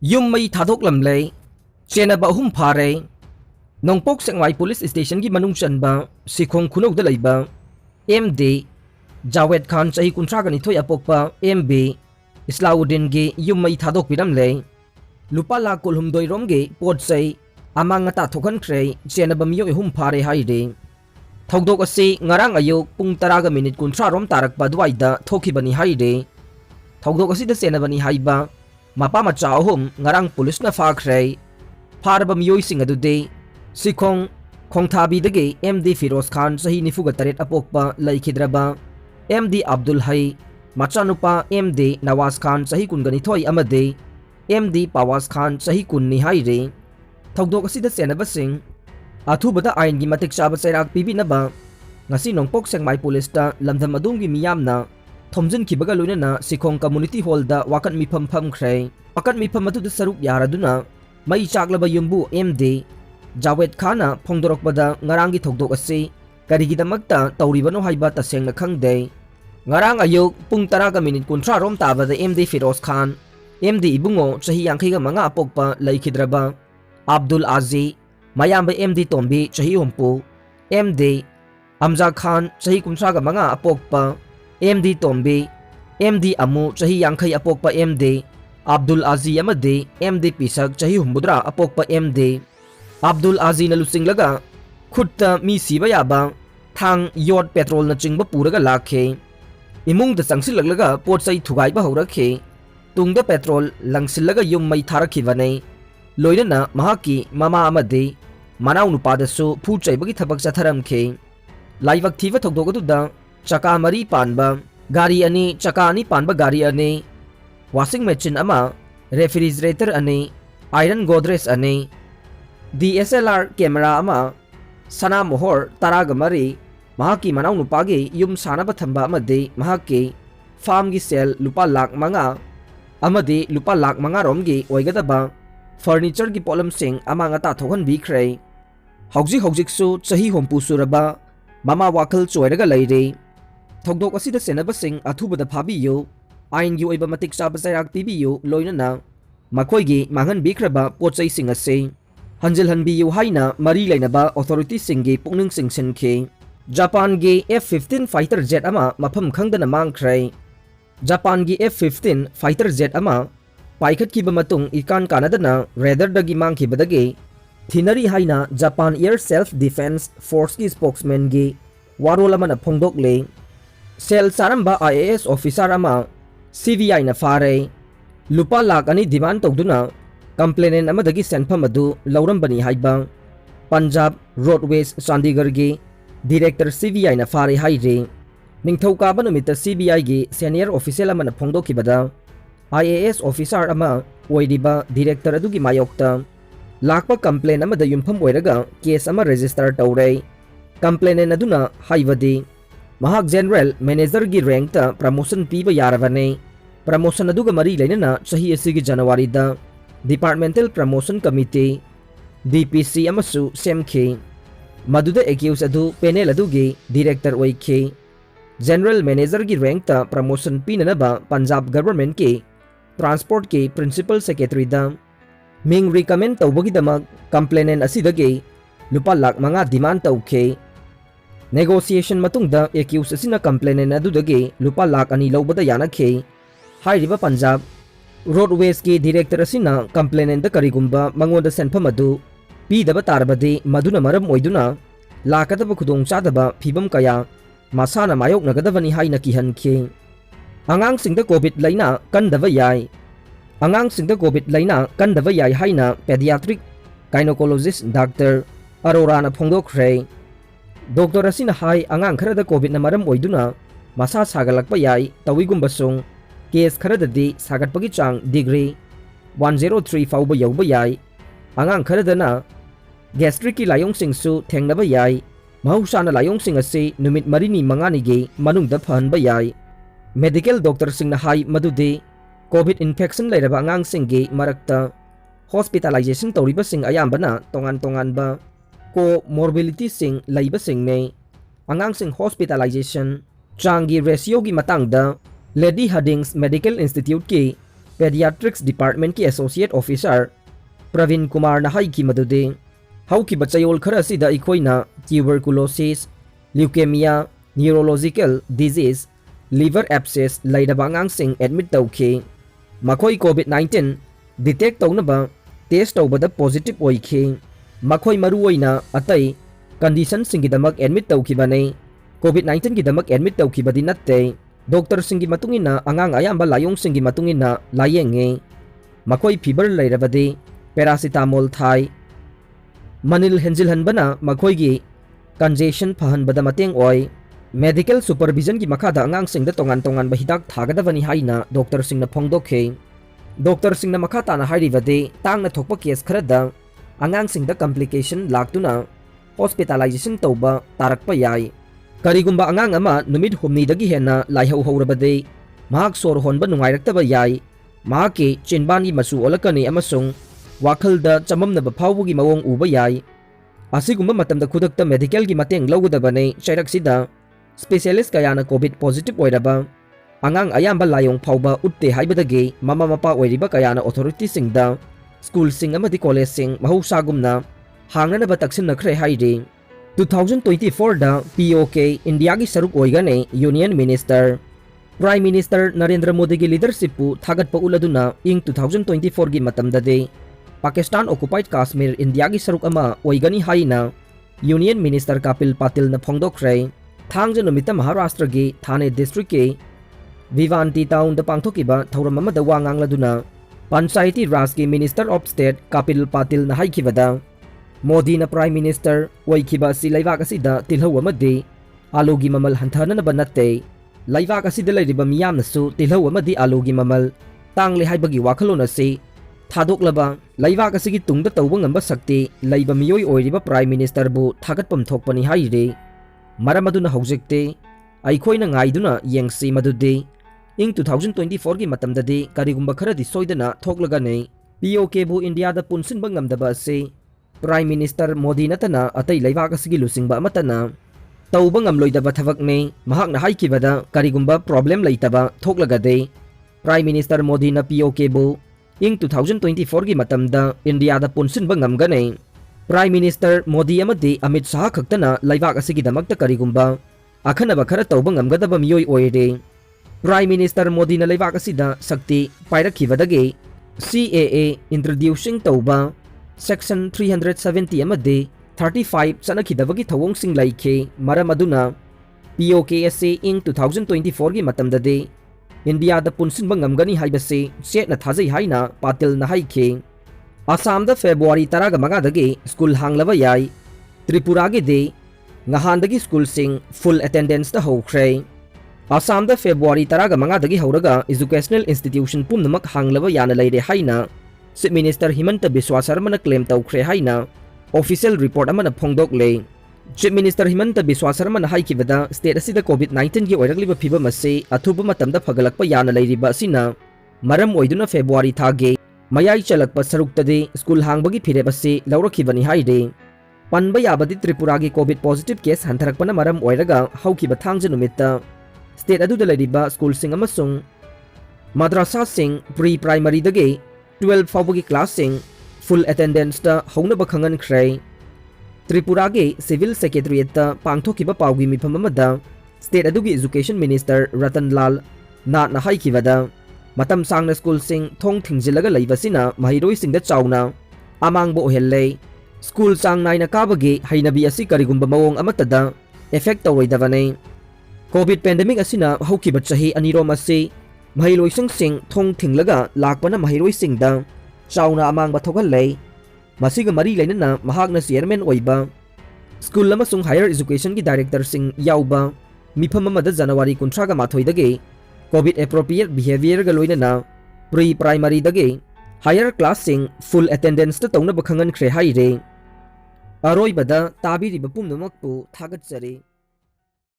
Yung may Thadoklamle, Chennaba fare, Nongpok Sangwai Police Station ki manung chanba, Sikhong Kunog Dalaiba, MD, Jawed Khan Chahi Kuntraga ni Toy Apokpa, MB, Islauddin gi yung may Thadok Piramle, Lupa la Kulhumdoi Romge, Podsay, Amang ata Thokan Kray, Chennaba Miyo fare haide. Thogdok asi ngarang ayok pung taraga minit kuntra rom tarak pa duwaida thoki bani haide. Thogdok asi da Chennaba ni haiba, mapa macha ahum ngarang pulis na fakray parba miyoy sing adude Sikhong Khongthabi dage MD Firoz Khan sahi nifuga taret apokpa laikhidraba MD Abdul Hai machanupa MD Nawaz Khan sahi kungani thoi amade MD Pawaz Khan sahi kunni haire thogdok asida Chennaba sing athubada ain gi matik chaba sairak pibinaba ngasi nongpok sengmai pulis ta lamdam adumgi miyamna Thomjin Kibaga Lunana Sikhong Community Hall da wakat mi pham kray wakat mi pham adu saruk yaraduna mai chaklaba yumbu MD Jawed Khana phongdorokbada ngarangi thogdok ase karigidamakta tawribano haiba tasengna khangde ngarang ayuk pung 10 minit kuntra rom tabada MD Firoz Khan MD ibungo chahi 95 apokpa laikhidraba Abdul Aziz mayamba MD Tombi chahi 30 MD Amza Khan chahi 35 apokpa MD Tombi, MD Amu chahi 50 apokpa MD, Abdul Aziz amade MD Pisak chahi 10 apokpa MD, Abdul Aziz na lusinglaga khutta mi siba yaba thang yod petrol na chingba puraga lakhe, imung da sangsilaglaga potsai thugaiba haurakhe, tungda petrol langsilaga yung may tharakhibane, loinana mahaki mama amade, manaw nupadasu phuchaibagi thabak chatharamkhe, laibak thiba thogdogaduda Chaka mari panba, gari ani, chaka ani panba gari ani, washing machine ama, refrigerator ani, iron godres ani, DSLR camera ama, sana mohor taraga mari, mahaki manaw nupagi yung sana bathamba amade mahaki, farm gi sell lupa lak manga, amade lupa lak manga romgi oigadaba, furniture gi polam sing ama ngata thokan bikray, hauzik su chahi hompu suraba, mama wakal choiraga laire, Thogdok asida Chennaba sing athubada phabiyo ain gi oiba matik chaba sairak pibiyo loinana makhoi mangan bikraba pochai sing ase hanjil hanbiyo haina mari lainaba authority singgi pungning singsenkhe Japan gi F-15 fighter jet ama mapham khangdana mangkhrai Japan gi F-15 fighter jet ama paikhat ki bamatung ikan kanadana radar dagi mangkhibadage thinari haina Japan Air Self Defense Force ki spokesman gi warola mana phongdok le Sel saramba IAS officer ama CVI na fare lupa lak ani demand togduna complainant amadagi senpham adu laurambani haiba Punjab Roadways Chandigarh gi director CVI na fare haire ningthauka banumita CBI gi senior official amana phongdokibada IAS officer ama oidiba director adugi mayokta lakpa complaint amada yumpham oiraga case ama register tawre complainant aduna haibadi Mahak General Manager gi rank ta promotion piba yarabane promotion aduga mari lainana sahi asigi January da Departmental Promotion Committee DPC amasu semkhe maduda accused adu panel adugi director oikhe General Manager gi rank ta promotion pinanaba Punjab Government ke Transport ke Principal Secretary da ming recommend tawbagi damag complainant asidage lupa lak mga demand tawkhe Negotiation matungda accused asina complainant adudage lupa lak ani lawbada yanakhe hairiba Punjab Roadways ki director asina complainant da karigumba mangonda senpham adu pidaba tarbade maduna maram oiduna lakataba khudong chadaba phibam kaya masana mayok nagadabani haina kihankhe angang singda covid laina kandaba yai angang singda covid laina kandaba yai haina pediatric gynecologist Dr. Arora na phongdokre Doktor asina hai angang kharada covid na maram oiduna masa sagalakpa yai tawigumbasung case kharadadi sagatpagi chang degree 103 fauba yauba yai angang kharadana gastric ki layong singsu thengnaba yai mahusana layong sing ase numit marini mangani ge manungda phanba yai medical doctor singna hai madude covid infection lairaba angang singge marakta hospitalization tawriba sing ayambana tongan ba comorbidity sing laiba sing ne angang sing hospitalization changi ratio gi matangda Lady Harding's Medical Institute ki Pediatrics Department ki Associate Officer Pravin Kumar na hai ki madude haukiba chayol khara sida ikoina tuberculosis, leukemia, neurological disease, liver abscess laidaba angangsing admit tawki makhoi COVID-19 detect tawnaba test tawbada positive oikhi makhoi maruoina atai condition singidamak admit tawkibane COVID-19 gidamak admit tawkibadi natte doctor singi matungina angang ayamba layong singi matungina layenge makhoi fever lairabadi paracetamol thai manil henjilhanbana makhoigi congestion phahanbada mateng oi medical supervision gi makhada angang singda tongan tongan ba hidak thagadabani haina doctor singna phongdokhe doctor singna makhata na hairibade tangna thokpa case kharada angang singda complication laktuna hospitalization tawba tarakpa yai karigumba angang ama numit humni dagi hena laihau haurabade mahak sor honba nungairakta ba yai mahaki chinbani masu olakani amasung wakhalda chamamnaba phawbugi mawong uba yai asigumba matamda khudakta medical gi mateng lawgudabane chairaksida specialist kayana covid positive oiraba angang ayamba layong phawba utte haibadagi mama mapa oiriba kayana authority singda school sing amadi college sing mahusagumna hangnana ba taksin nakhre hairi 2024 da POK India gi saruk oigane union minister prime minister Narendra Modi gi leadership pu thagat pa uladuna ing 2024 gi matamda de Pakistan occupied Kashmir India gi saruk ama oigani haina union minister Kapil Patil na phongdokre thangja numita Maharashtra gi Thane district ke Vivanti town da pangthokiba thoram ama da wangang laduna Panchayati Raj ki minister of state Kapil Patil na haikibada Modi na prime minister oikiba si laibak asida tilhaw amadi alugi mamal hanthana na banatte laibak asida lairiba miyam nasu tilhaw amadi alugi mamal tangli haibagi wakhalon asi Thadoklamle laibak asigi tungda tawba ngamba sakti laiba miyoi oiriba prime minister bu thagatpam thokpani haire maram aduna hojekte aikhoina ngaiduna yengsi madudi ing 2024 gi matamdadi karigumba kharadi soidana thoklaga nei POK bu India da punsinba ngamdaba ase Prime Minister Modi natana atai laibak asigi lusingba amatana tawba ngamloidaba thabak nei mahakna haikibada karigumba problem laitaba thoklaga de Prime Minister Modi na POK bu ing 2024 gi matamda India da punsinba ngamgane Prime Minister Modi amadi Amit Shah khaktana laibak asigi damakta karigumba akhanaba khara tawba ngamgadaba miyoi oire Prime Minister Modi na laibak asida sakti pairakibadagi CAA introducing tawba Section 370 amadi 35 sanakidabagi thawong sing laikhe maram aduna POKSA ing 2024 gi matamdadi India da punsinba ngamgani haibase setna thajai haina Patil na haikhe Assam da February 15 dagi school hanglaba yai Tripura gi de ngahandagi school sing full attendance da hokre Assam da February 15 dagi hauraga educational institution pumnamak hanglaba yana leire haina Chief Minister Himanta Biswa Sarma na claim tawkhre haina official report amana phongdokle Chief Minister Himanta Biswa Sarma na haikibada state asida COVID-19 gi oiragliba phibam ase athuba matamda phagalakpa yana leiriba asina maram oiduna February thage mayai chalakpa saruktade school hangbagi phireb ase laurakhibani haide panba yabadi Tripura gi COVID positive case hantharakpana maram oiraga haukiba thangja numitta state aduda leiriba school sing amasung madrasa sing pre-primary dage 12 fawbagi class sing full attendance da hauna bakhangan khrai Tripura ge civil secretariat ta pangthokiba pawgi mifam amada state adugi education minister Ratan Lal na haikibada matam sangna school sing thong thingjilaga leibasina mahiroi singda chauna amangbo ohelle school sang naina kabagi hainabi asi karigumba mawong amatada effect tawoidabane COVID pandemic asina haukiba chahi anirom ase mahiloi sing thong thinglaga lakpana mahiroi singda chauna amangba thogalle masiga mari lainana mahakna chairman oiba school amasung higher education gi director sing yauba mifam amada January 30 ga mathoi dage COVID appropriate behavior ga loinana pre primary dage higher class sing full attendance ta tawna bakhangan khre haire aroi bada tabiri bapum namakpu thagat chare